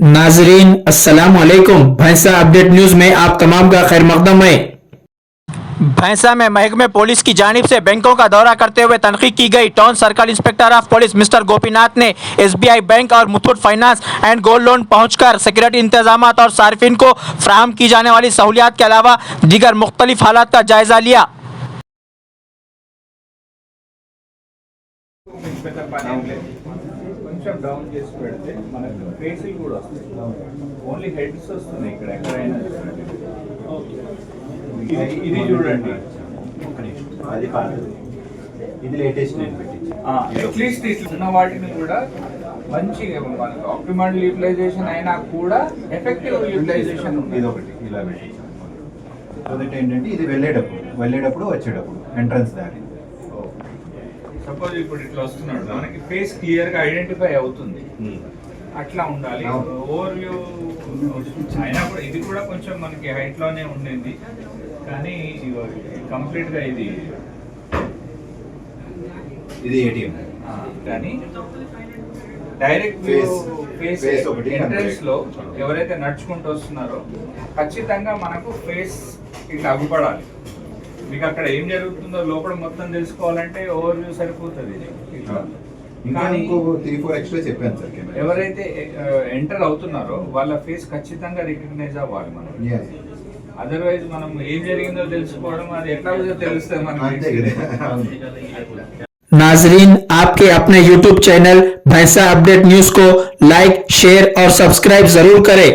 नाजरीन अस्सलाम वालेकुम। भैंसा अपडेट न्यूज में आप तमाम का खैर मकदम है। भैंसा में महकमे पुलिस की जानिब से बैंकों का दौरा करते हुए तनकीद की गई। Town circle inspector of police mister Gopinath ने एसबीआई बैंक और Muthoot finance and gold loan पहुंचकर सिक्योरिटी इंतजामात और सार्फिन को फराहम की जाने वाली सहूलियात के अलावा दीगर मुख्तलिफ हालात का जायजा लिया। కొంచెం డౌన్ చేసి పెడితే మనకు ఫేసులు కూడా వస్తాయి. ఓన్లీ హెడ్స్ వస్తున్నాయి ఇక్కడ ఎక్కడైనా. ఇది చూడండి, అది పాతది, ఇది లేటెస్ట్ నేను పెట్టించి అట్లీస్ట్ ఇట్లా వాటిని కూడా మంచి మనకు ఆప్టిమల్ యూటిలైజేషన్ అయినా కూడా ఎఫెక్టివ్ యూటిలైజేషన్ ఇది ఒకటి ఇలా పెట్టించాను. అదొకటి ఏంటంటే ఇది వెళ్ళేటప్పుడు వచ్చేటప్పుడు ఎంట్రన్స్ దారి. సపోజ్ ఇప్పుడు ఇట్లా వస్తున్నాడు, మనకి ఫేస్ క్లియర్ గా ఐడెంటిఫై అవుతుంది, అట్లా ఉండాలి. ఓవర్ వ్యూ అయినా కూడా ఇది కూడా కొంచెం మనకి హైట్ లోనే ఉండింది, కానీ కంప్లీట్ గా ఇది ఏటీఎం కానీ డైరెక్ట్ ఫేస్ ఎంట్రన్స్ లో ఎవరైతే నడుచుకుంటూ వస్తున్నారో ఖచ్చితంగా మనకు ఫేస్ ఇట్లా అగుపడాలి. మీకు అక్కడ ఏం జరుగుతుందో లోపల మొత్తం తెలుసుకోవాలంటే ఓవర్ వ్యూ సరిపోతుంది. ఎవరైతే ఎంటర్ అవుతున్నారో వాళ్ళ ఫేస్ ఖచ్చితంగా రికగ్నైజ్ అవ్వాలి మనం. అదర్వైజ్ మనం ఏం జరిగిందో తెలుసుకోవడం అది ఎట్లా తెలుస్తుంది మనకి. नाजरीन आपके अपने YouTube चैनल भैंसा अपडेट न्यूज को लाइक, शेयर और सब्सक्राइब जरूर करें।